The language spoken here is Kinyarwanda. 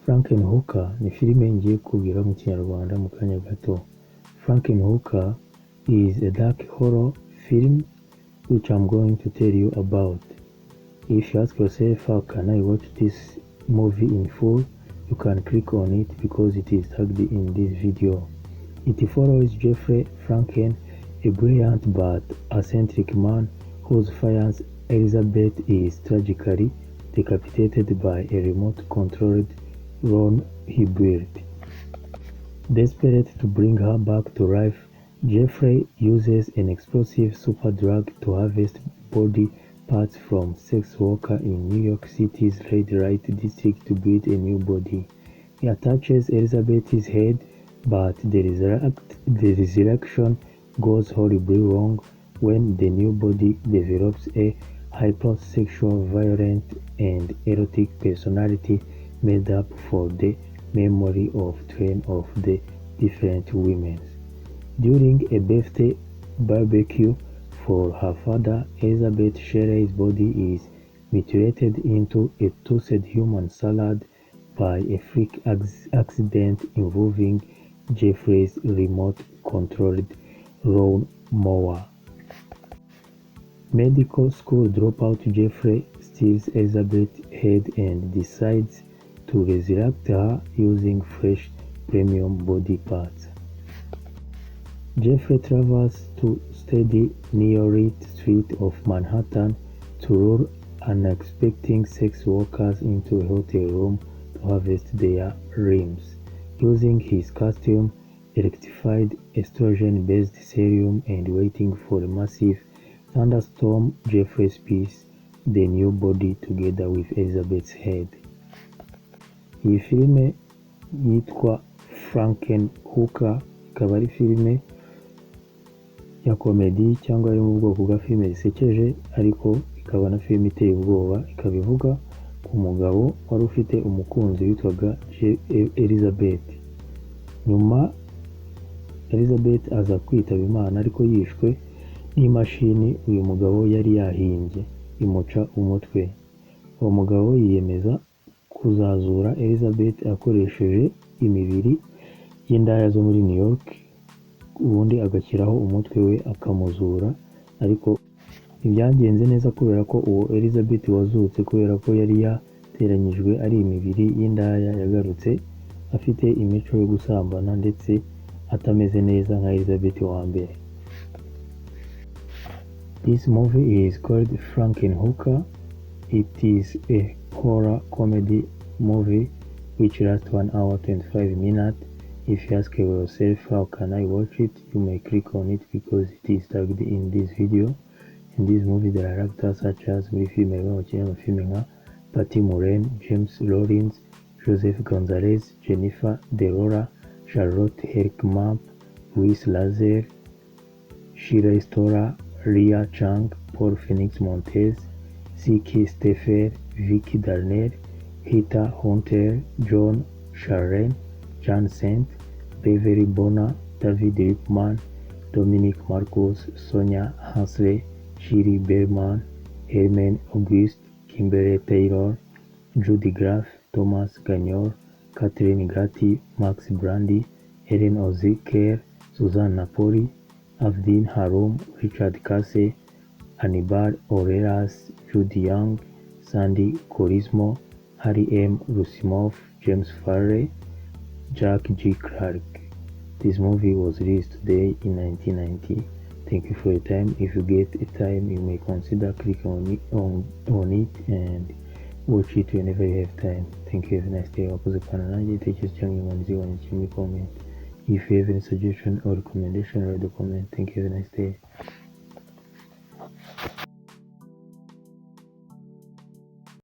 FrankenHooker ni filime ngiye kubwira mu kinyarwanda mu kanya gato. FrankenHooker is a dark horror film which I'm going to tell you about. If you ask yourself how can I watch this movie in full, you can click on it because it is tagged in this video. It follows Jeffrey Franken, a brilliant but eccentric man whose fiancée Elizabeth is tragically decapitated by a remote-controlled drone he built. Desperate to bring her back to life, Jeffrey uses an explosive super drug to harvest body parts from sex workers in New York City's red light district to build a new body. He attaches Elizabeth's head, but the resurrection goes horribly wrong when the new body develops a hypersexual, violent, and erotic personality made up for the memory of 10 of the different women. During a birthday barbecue for her father, Elizabeth Shelley's body is mutilated into a toasted human salad by a freak accident involving Jeffrey's remote-controlled lawn mower. Medical school dropout Jeffrey steals Elizabeth's head and decides to resurrect her using fresh premium body parts. Jeffrey travels to steady near-lit street of Manhattan to lure unsuspecting sex workers into a hotel room to harvest their limbs. Using his costume, electrified estrogen-based serum, and waiting for a massive thunderstorm, Jeffrey piece the new body together with Elizabeth's head. Iyi filime yitwa FrankenHooker, ikaba ari filime ya komedi cyangwa ari mu bwoko bwa filime zisekeje, ariko ikaba na filime iteye ubwoba. Ikaba ivuga ku mugabo wari ufite umukunzi witwaga Elizabeth. Nyuma Elizabeth aza kwitaba Imana ariko yishwe n'imashini uyu mugabo yari yahimbye imuca umutwe. Uwo mugabo yiyemeza kuzazura Elizabeth akoresheje imibiri y'indaya zo muri New York, ubundi agashyiraho umutwe we akamuzura, ariko ntibyagenze neza kubera ko uwo Elizabeth wazutse kubera ko yari yateranyijwe ari imibiri y'indaya yagarutse afite imico yo gusambana ndetse atameze neza nka Elizabeth wa mbere. This movie is called FrankenHooker. It is a horror comedy movie which lasts 1 hour 25 minutes. If you ask yourself how can I watch it, you may click on it because it is tagged in this video. In this movie there are actors such as muri filime bakina amafilime nka Patty Muren, James Lawrence, Joseph Gonzalez, Jennifer Delora, Charlotte Herkmap, Louis Lazer, Shirley Stoller, Ria Chang, Paul Phoenix Montez, C.K. Steffer, Vicky Darnell, Heather Hunter, John Sharon, Jan Saint, Beverly Bonner, David Ripman, Dominic Marcos, Sonia Hasley, Shiri Berman, Herman Auguste, Kimberly Taylor, Judy Graff, Thomas Gagnor, Catherine Gatti, Max Brandy, Ellen Oziker, Suzanne Napoli, Avdin Harum, Richard Casey, Hannibal Oreras, Judy Young, Sandy Corismo, Harry M. Rusimov, James Farley, Jack G. Clark. This movie was released today in 1990. Thank you for your time. If you get a time, you may consider clicking on it and watch it whenever you have time. Thank you. Have a nice day. If you have any suggestion or recommendation, write the comment. Thank you. Have a nice day.